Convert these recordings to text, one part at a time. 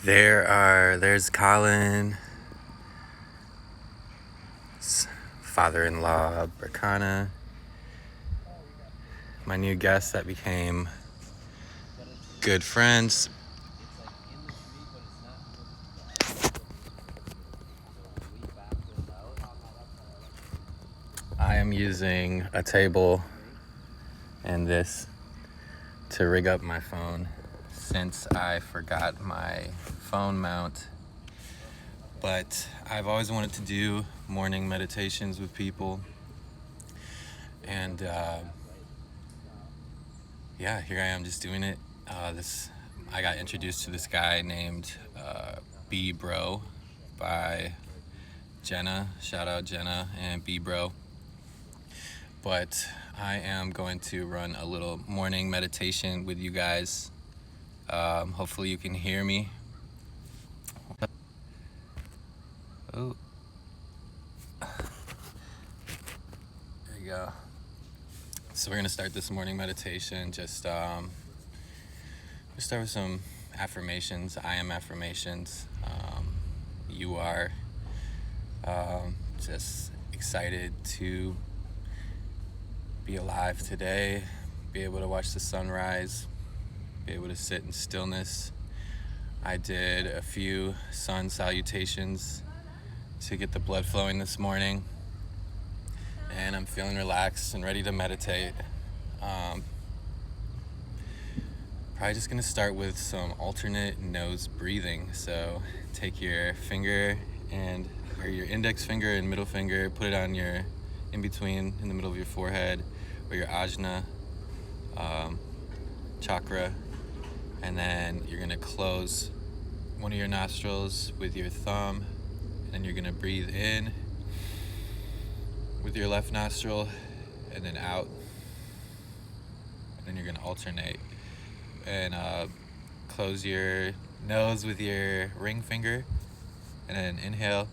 There's Colin's father-in-law, Berkana, my new guest that became good friends. I am using a table and this to rig up my phone since I forgot my phone mount. But I've always wanted to do morning meditations with people. And yeah, here I am just doing it. I got introduced to this guy named B Bro by Jenna. Shout out Jenna and B Bro. But I am going to run a little morning meditation with you guys. Hopefully you can hear me. Oh, there you go. So we're gonna start this morning meditation. Just we start with some affirmations. I am affirmations. You are. Just excited to be alive today, be able to watch the sunrise, be able to sit in stillness. I did a few sun salutations to get the blood flowing this morning, and I'm feeling relaxed and ready to meditate. Probably just gonna start with some alternate nose breathing. So take your finger or your index finger and middle finger, put it on your in the middle of your forehead, or your ajna chakra, and then you're gonna close one of your nostrils with your thumb, and you're gonna breathe in with your left nostril, and then out, and then you're gonna alternate and close your nose with your ring finger, and then inhale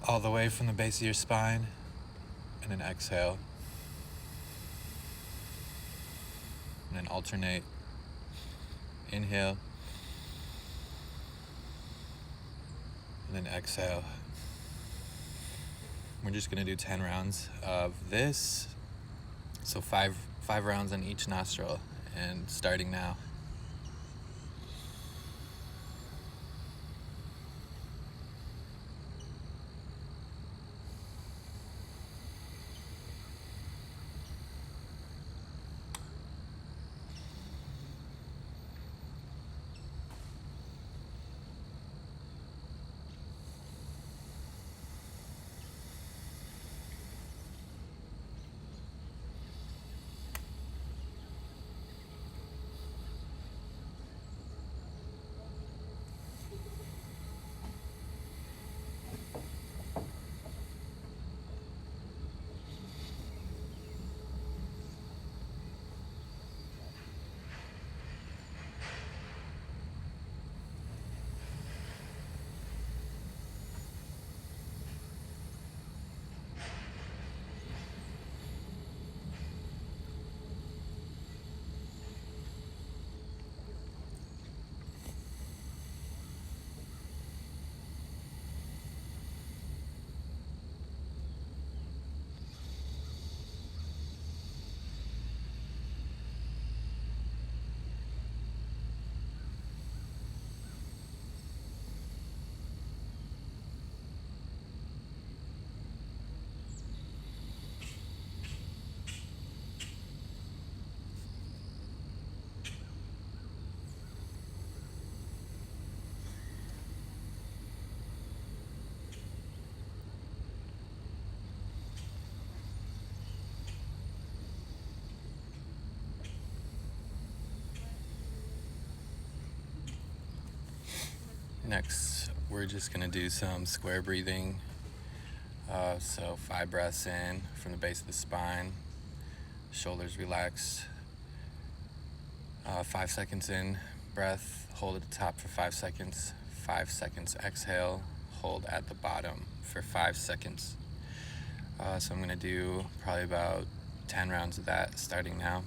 all the way from the base of your spine, and then exhale, and then alternate. Inhale, and then exhale. We're just gonna do 10 rounds of this, so five rounds on each nostril, and starting now. Next, we're just gonna do some square breathing. So 5 breaths in from the base of the spine, shoulders relaxed. 5 seconds in, breath, hold at the top for 5 seconds. 5 seconds, exhale, hold at the bottom for 5 seconds. So I'm gonna do probably about 10 rounds of that starting now.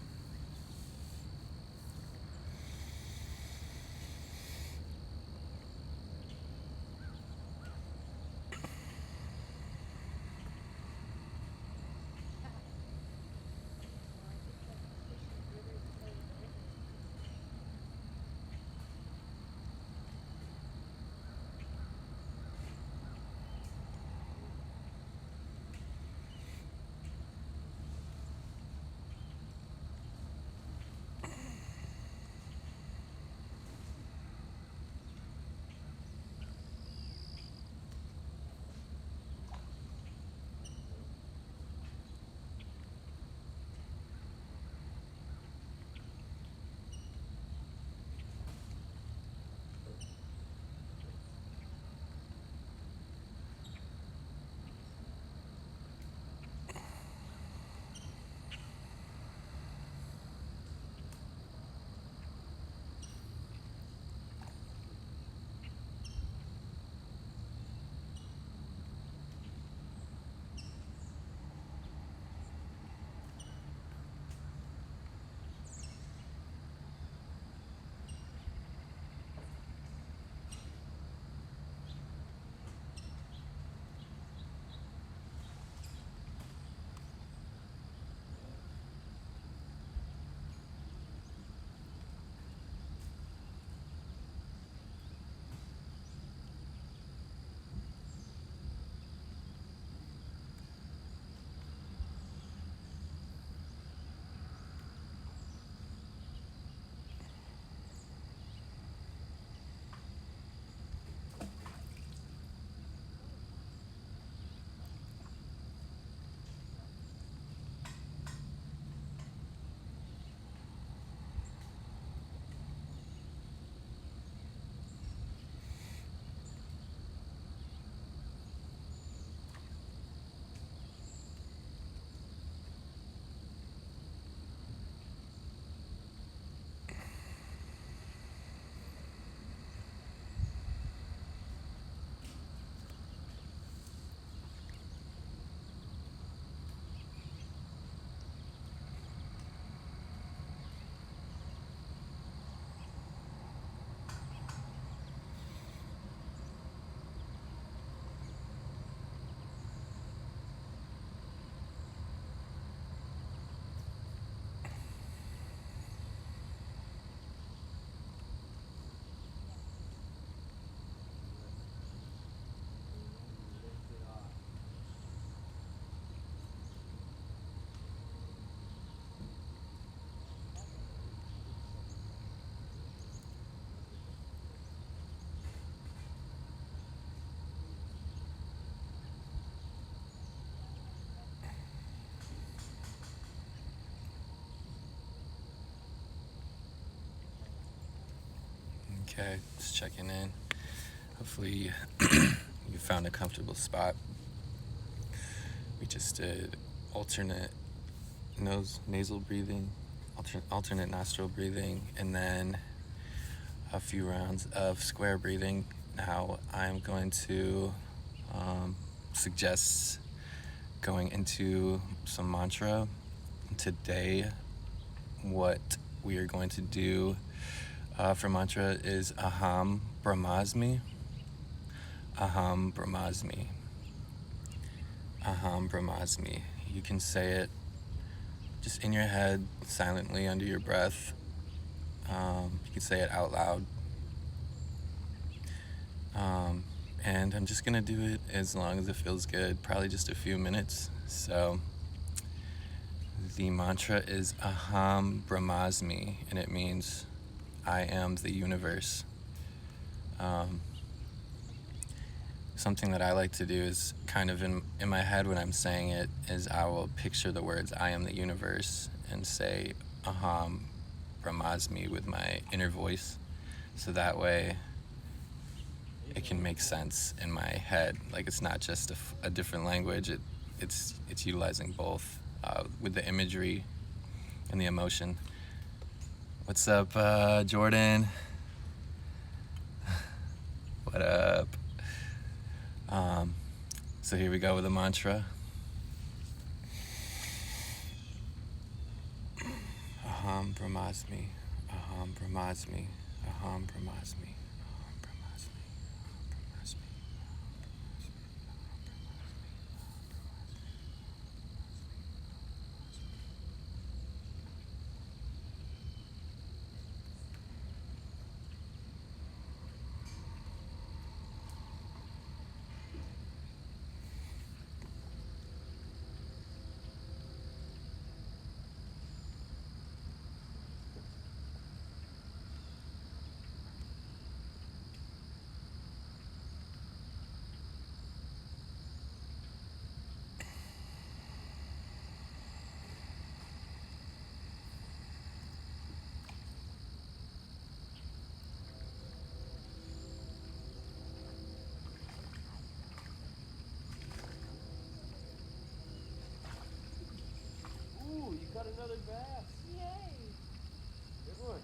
Okay, just checking in. Hopefully you found a comfortable spot. We just did alternate nasal breathing, alternate nostril breathing, and then a few rounds of square breathing. Now I'm going to suggest going into some mantra. Today, what we are going to do for mantra is Aham Brahmasmi. Aham Brahmasmi. Aham Brahmasmi. You can say it just in your head, silently under your breath. You can say it out loud. And I'm just gonna do it as long as it feels good, probably just a few minutes. So the mantra is Aham Brahmasmi, and it means I am the universe. Something that I like to do is kind of in my head when I'm saying it is I will picture the words I am the universe and say Aham Brahmasmi with my inner voice, so that way it can make sense in my head. Like it's not just a different language. It's utilizing both with the imagery and the emotion. What's up, Jordan? What up? So here we go with the mantra. Aham Brahmasmi, Aham Brahmasmi, Aham Brahmasmi, Aham Brahmasmi, Brahmasmi. Ooh, you caught another bass. Yay. Good one.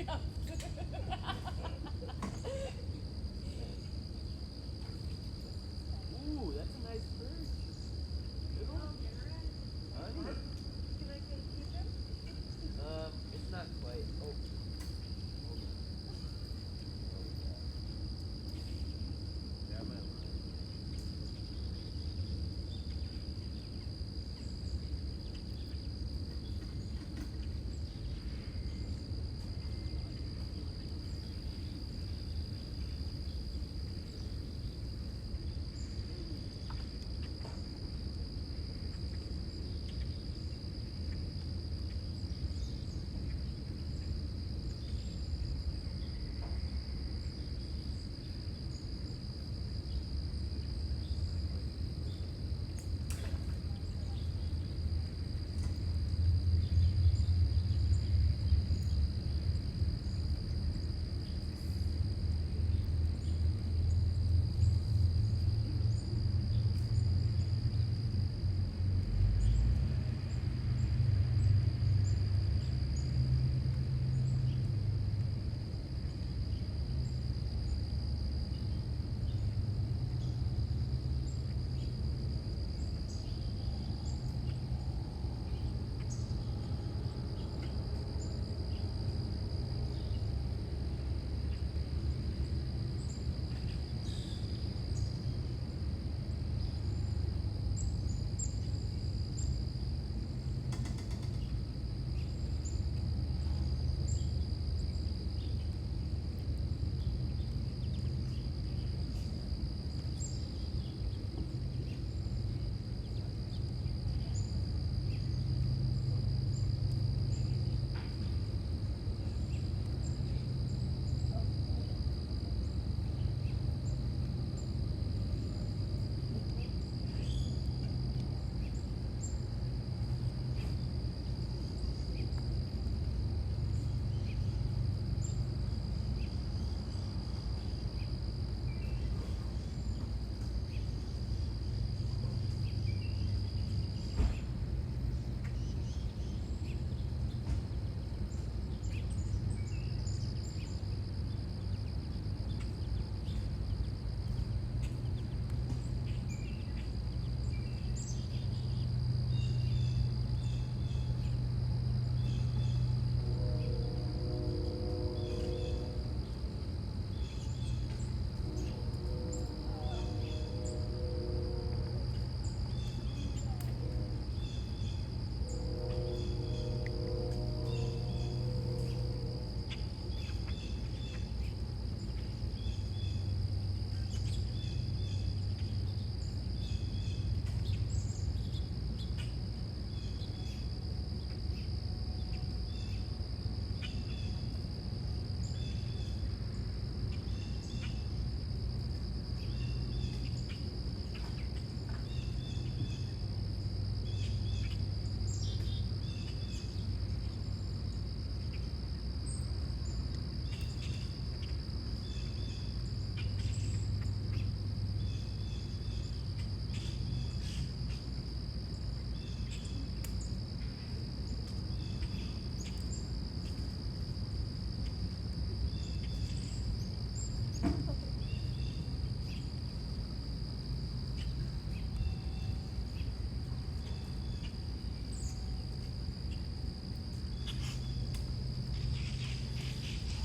Ooh, that's a nice perch. Good one. Honey. It's not quite. Oh. Hold on. Oh, yeah. Grab my line.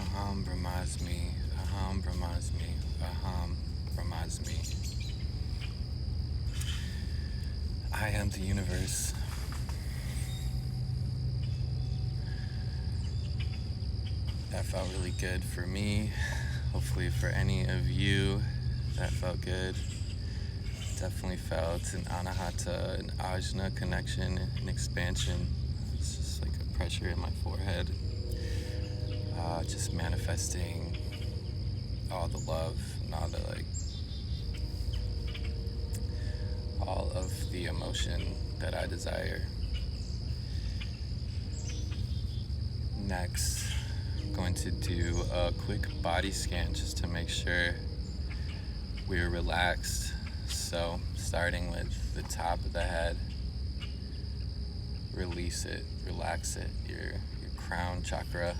Aham Brahmasmi, Aham Brahmasmi, Aham Brahmasmi. I am the universe. That felt really good for me. Hopefully for any of you, that felt good. Definitely felt an anahata, an ajna connection, an expansion. It's just like a pressure in my forehead. Just manifesting all the love and all of the emotion that I desire. Next, I'm going to do a quick body scan just to make sure we're relaxed. So, starting with the top of the head, release it, relax it, your crown chakra.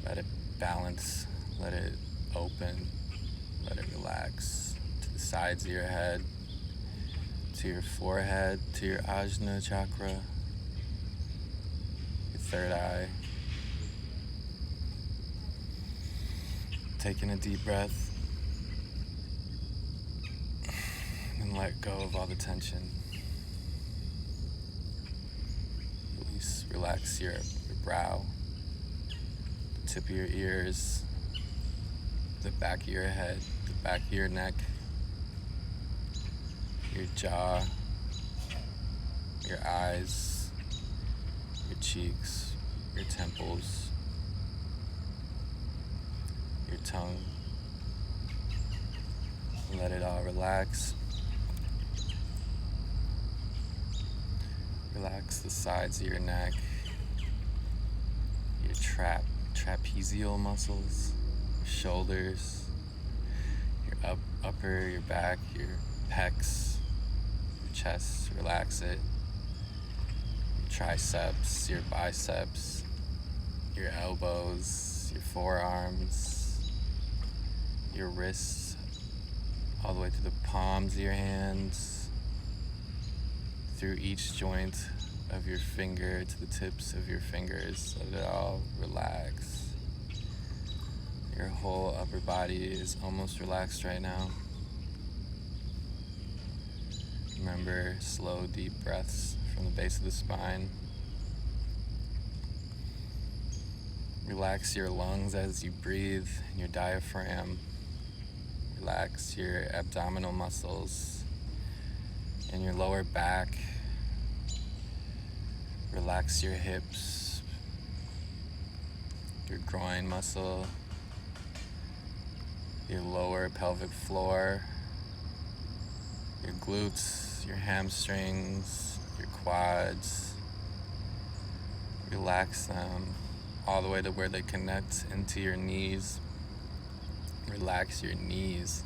Let it balance, let it open, let it relax to the sides of your head, to your forehead, to your Ajna chakra, your third eye. Taking a deep breath and let go of all the tension. Release, relax your brow, the tip of your ears, the back of your head, the back of your neck, your jaw, your eyes, your cheeks, your temples, your tongue. Let it all relax. Relax the sides of your neck, your trapezial muscles, your shoulders, your upper, your back, your pecs, your chest. Relax it. Your triceps, your biceps, your elbows, your forearms, your wrists, all the way to the palms of your hands, through each joint of your finger to the tips of your fingers. Let it all relax. Your whole upper body is almost relaxed right now. Remember, slow, deep breaths from the base of the spine. Relax your lungs as you breathe, and your diaphragm. Relax your abdominal muscles and your lower back. Relax your hips, your groin muscle, your lower pelvic floor, your glutes, your hamstrings, your quads. Relax them all the way to where they connect into your knees. Relax your knees.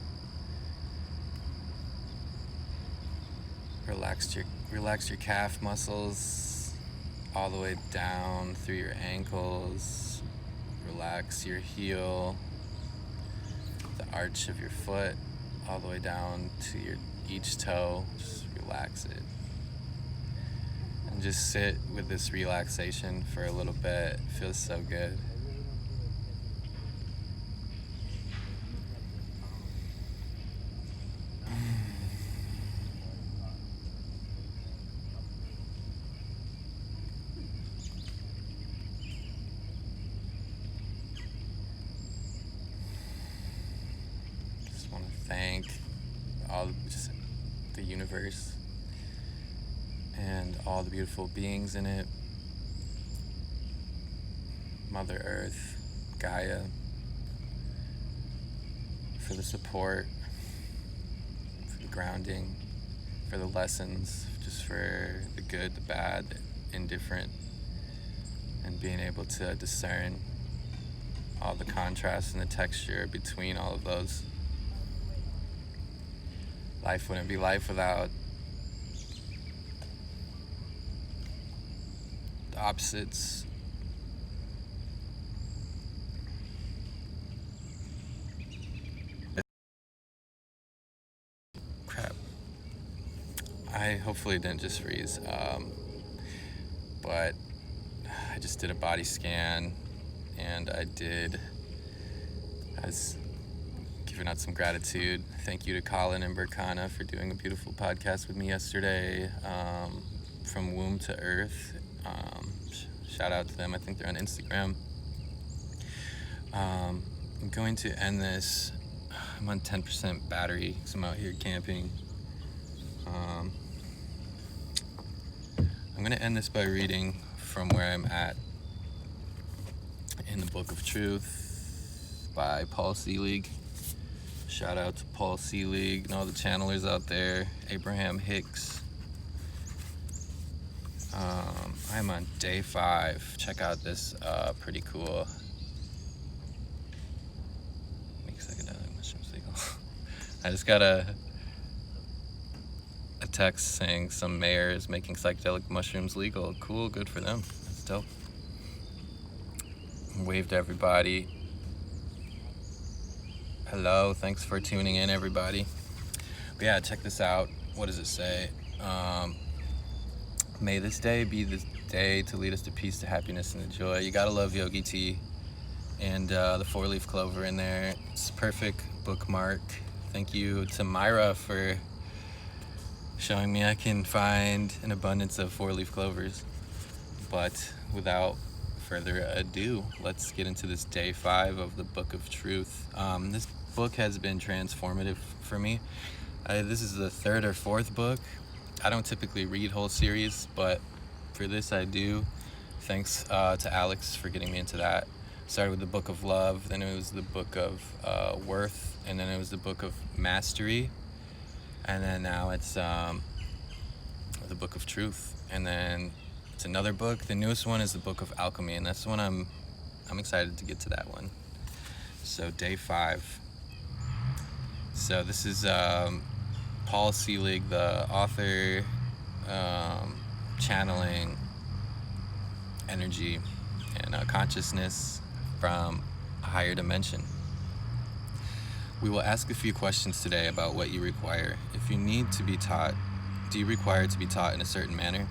Relax your calf muscles all the way down through your ankles. Relax your heel, the arch of your foot, all the way down to your each toe. Just relax it. And just sit with this relaxation for a little bit. It feels so good. Just want to thank just the universe and all the beautiful beings in it. Mother Earth, Gaia, for the support, for the grounding, for the lessons, just for the good, the bad, the indifferent, and being able to discern all the contrast and the texture between all of those. Life wouldn't be life without the opposites. Crap. I hopefully didn't just freeze, but I just did a body scan, and I was giving out some gratitude. Thank you to Colin and Burkana for doing a beautiful podcast with me yesterday, from womb to earth. Shout out to them. I think they're on Instagram. I'm going to end this. I'm on 10% battery because I'm out here camping. I'm going to end this by reading from where I'm at in the Book of Truth by Paul Selig. Shout out to Paul Selig and all the channelers out there. Abraham Hicks. I'm on day 5. Check out this pretty cool. Make psychedelic mushrooms legal. I just got a text saying some mayor is making psychedelic mushrooms legal. Cool, good for them. That's dope. Wave to everybody. Hello, thanks for tuning in, everybody. But yeah, check this out. What does it say? May this day be the day to lead us to peace, to happiness, and to joy. You gotta love Yogi Tea and the four-leaf clover in there. It's a perfect bookmark. Thank you to Myra for showing me I can find an abundance of four-leaf clovers. But without further ado, let's get into this day 5 of the Book of Truth. This book has been transformative for me. This is the 3rd or 4th book. I don't typically read whole series, but for this I do. Thanks to Alex for getting me into that. Started with the Book of Love, then it was the Book of Worth, and then it was the Book of Mastery, and then now it's the Book of Truth, and then it's another book. The newest one is the Book of Alchemy, and that's the one I'm excited to get to that one. So day 5. So this is Paul Selig, the author, channeling energy and consciousness from a higher dimension. We will ask a few questions today about what you require. If you need to be taught, do you require to be taught in a certain manner?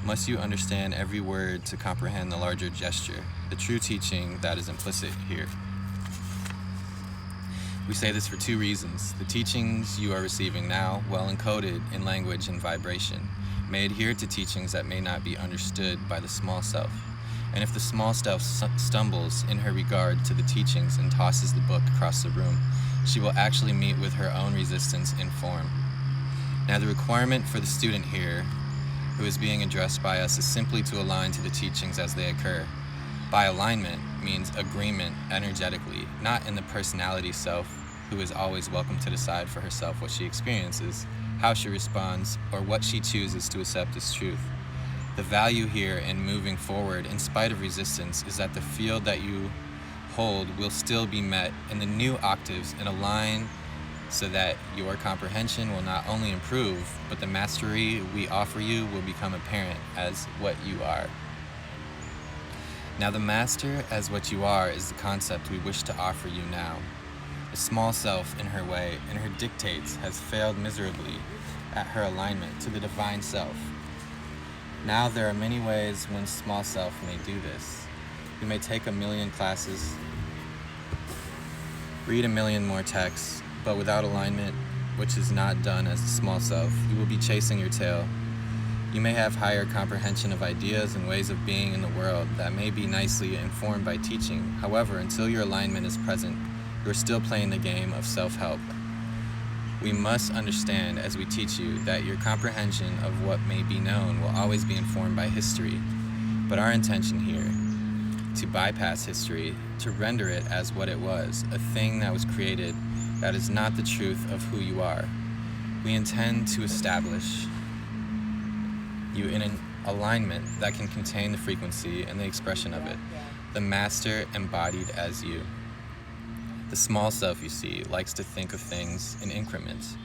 Must you understand every word to comprehend the larger gesture, the true teaching that is implicit here? We say this for 2 reasons. The teachings you are receiving now, well encoded in language and vibration, may adhere to teachings that may not be understood by the small self. And if the small self stumbles in her regard to the teachings and tosses the book across the room, she will actually meet with her own resistance in form. Now, the requirement for the student here, who is being addressed by us, is simply to align to the teachings as they occur. By alignment means agreement energetically, not in the personality self, who is always welcome to decide for herself what she experiences, how she responds, or what she chooses to accept as truth. The value here in moving forward in spite of resistance is that the field that you hold will still be met in the new octaves and align so that your comprehension will not only improve, but the mastery we offer you will become apparent as what you are. Now, the master as what you are is the concept we wish to offer you now. The small self in her way, in her dictates, has failed miserably at her alignment to the divine self. Now there are many ways one small self may do this. You may take 1,000,000 classes, read 1,000,000 more texts, but without alignment, which is not done as the small self, you will be chasing your tail. You may have higher comprehension of ideas and ways of being in the world that may be nicely informed by teaching. However, until your alignment is present, you're still playing the game of self-help. We must understand as we teach you that your comprehension of what may be known will always be informed by history. But our intention here, to bypass history, to render it as what it was, a thing that was created that is not the truth of who you are. We intend to establish you in an alignment that can contain the frequency and the expression of it, the master embodied as you. The small self, you see, likes to think of things in increments.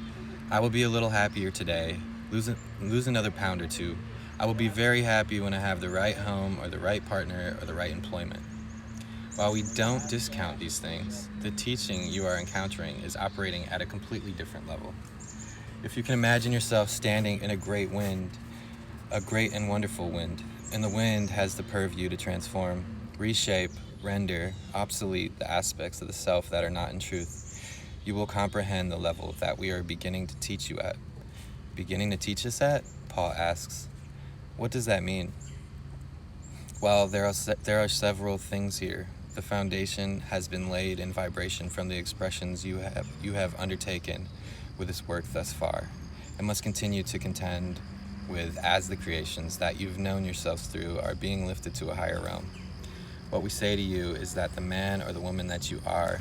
I will be a little happier today, lose another pound or 2. I will be very happy when I have the right home or the right partner or the right employment. While we don't discount these things, the teaching you are encountering is operating at a completely different level. If you can imagine yourself standing in a great wind, a great and wonderful wind, and the wind has the purview to transform, reshape, render obsolete the aspects of the self that are not in truth, you will comprehend the level that we are beginning to teach you at. Beginning to teach us at? Paul asks. What does that mean? Well, there are several things here. The foundation has been laid in vibration from the expressions you have undertaken with this work thus far, and must continue to contend with as the creations that you've known yourselves through are being lifted to a higher realm. What we say to you is that the man or the woman that you are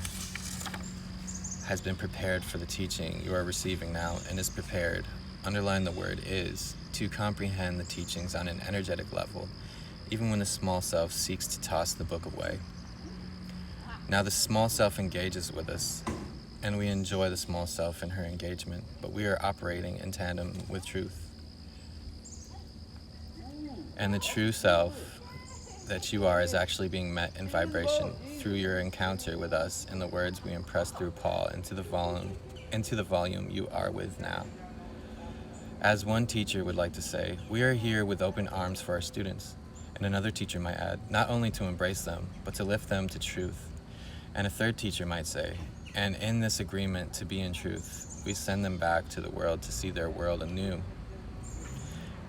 has been prepared for the teaching you are receiving now and is prepared, underline the word is, to comprehend the teachings on an energetic level, even when the small self seeks to toss the book away. Now the small self engages with us, and we enjoy the small self in her engagement, but we are operating in tandem with truth. And the true self that you are is actually being met in vibration through your encounter with us and the words we impress through Paul into the volume you are with now. As one teacher would like to say, we are here with open arms for our students. And another teacher might add, not only to embrace them, but to lift them to truth. And a third teacher might say, and in this agreement to be in truth, we send them back to the world to see their world anew.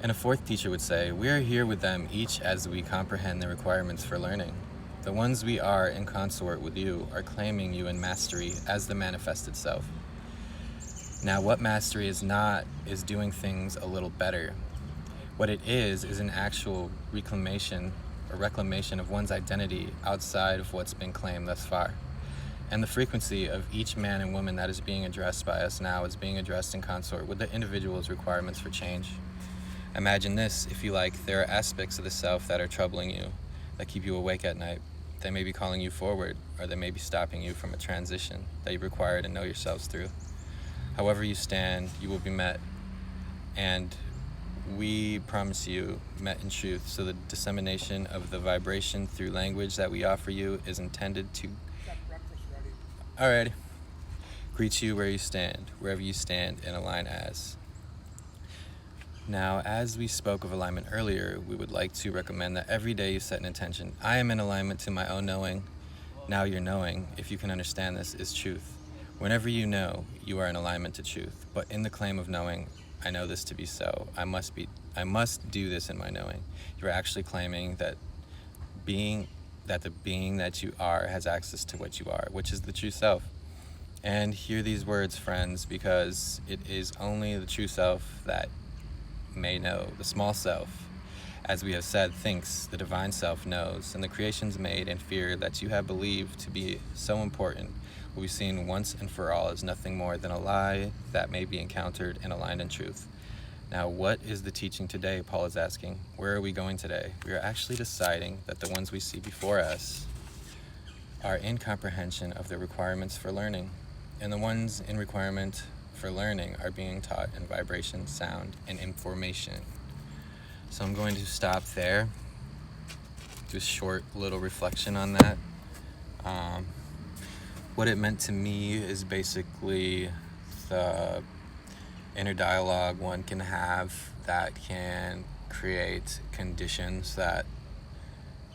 And a fourth teacher would say, we are here with them each as we comprehend the requirements for learning. The ones we are in consort with you are claiming you in mastery as the manifested self. Now, what mastery is not is doing things a little better. What it is an actual reclamation of one's identity outside of what's been claimed thus far. And the frequency of each man and woman that is being addressed by us now is being addressed in consort with the individual's requirements for change. Imagine this, if you like, there are aspects of the self that are troubling you, that keep you awake at night. They may be calling you forward, or they may be stopping you from a transition that you require to know yourselves through. However you stand, you will be met, and we promise you, met in truth. So the dissemination of the vibration through language that we offer you is intended to greet you where you stand, wherever you stand, and align as. Now, as we spoke of alignment earlier, we would like to recommend that every day you set an intention. I am in alignment to my own knowing. Now your knowing, if you can understand this, is truth. Whenever you know, you are in alignment to truth. But in the claim of knowing, I know this to be so. I must do this in my knowing. You're actually claiming that the being that you are has access to what you are, which is the true self. And hear these words, friends, because it is only the true self that may know. The small self, as we have said, thinks, the divine self knows, and the creations made and feared that you have believed to be so important will be seen once and for all as nothing more than a lie that may be encountered and aligned in truth. Now, what is the teaching today, Paul is asking? Where are we going today? We are actually deciding that the ones we see before us are in comprehension of the requirements for learning, and the ones in requirement for learning are being taught in vibration, sound, and information. So I'm going to stop there, do a short little reflection on that. What it meant to me is basically the inner dialogue one can have that can create conditions that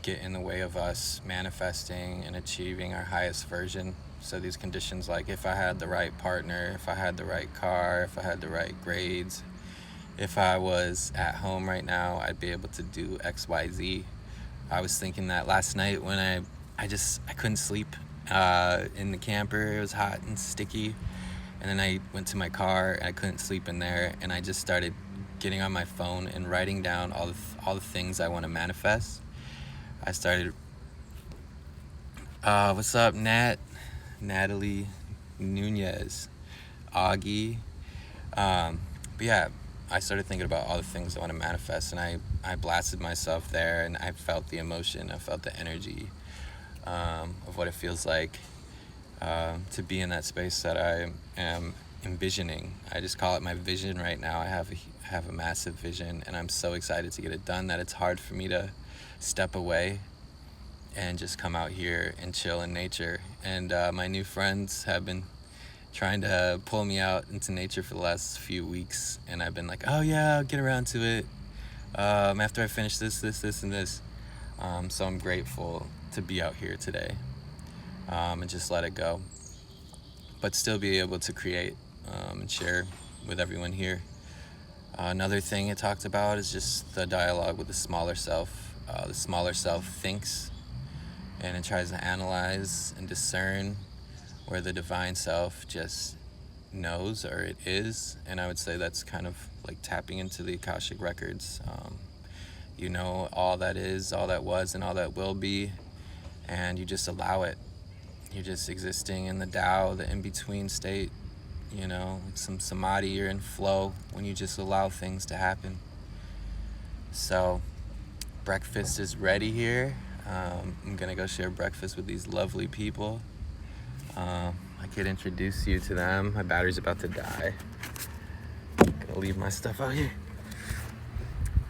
get in the way of us manifesting and achieving our highest version. So these conditions like if I had the right partner, if I had the right car, if I had the right grades, if I was at home right now, I'd be able to do X, Y, Z. I was thinking that last night when I couldn't sleep in the camper. It was hot and sticky, and then I went to my car and I couldn't sleep in there, and I just started getting on my phone and writing down all the things I want to manifest. I started what's up, Natalie Nunez, Augie, but yeah, I started thinking about all the things I want to manifest, and I blasted myself there, and I felt the emotion, I felt the energy of what it feels like to be in that space that I am envisioning. I just call it my vision right now. I have a massive vision, and I'm so excited to get it done that it's hard for me to step away and just come out here and chill in nature. And my new friends have been trying to pull me out into nature for the last few weeks, and I've been like, oh yeah, I'll get around to it after I finish this, and this. So I'm grateful to be out here today and just let it go, but still be able to create and share with everyone here. Another thing it talked about is just the dialogue with the smaller self. The smaller self thinks and it tries to analyze and discern, where the divine self just knows, or it is. And I would say that's kind of like tapping into the Akashic records. You know all that is, all that was, and all that will be, and you just allow it. You're just existing in the Tao, the in-between state, you know, like some samadhi. You're in flow when you just allow things to happen. So breakfast is ready here. I'm gonna go share breakfast with these lovely people. I could introduce you to them. My battery's about to die. Gonna leave my stuff out here.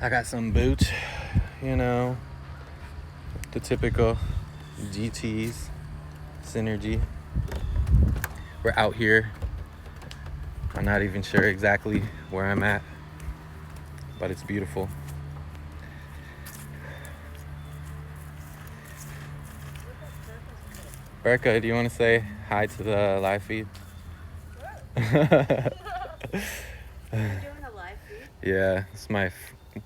I got some boots, you know, the typical GTs, Synergy. We're out here. I'm not even sure exactly where I'm at, but it's beautiful. Berka, do you want to say hi to the live feed? You're doing a live feed? Yeah, it's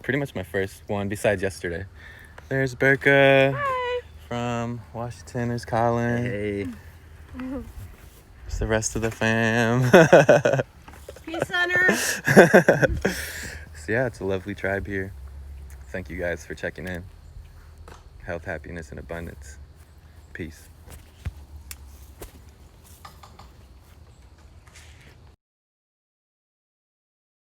pretty much my first one besides yesterday. There's Berka. Hi. From Washington. There's Colin. Hey. There's the rest of the fam. Peace Center. So yeah, it's a lovely tribe here. Thank you guys for checking in. Health, happiness, and abundance. Peace.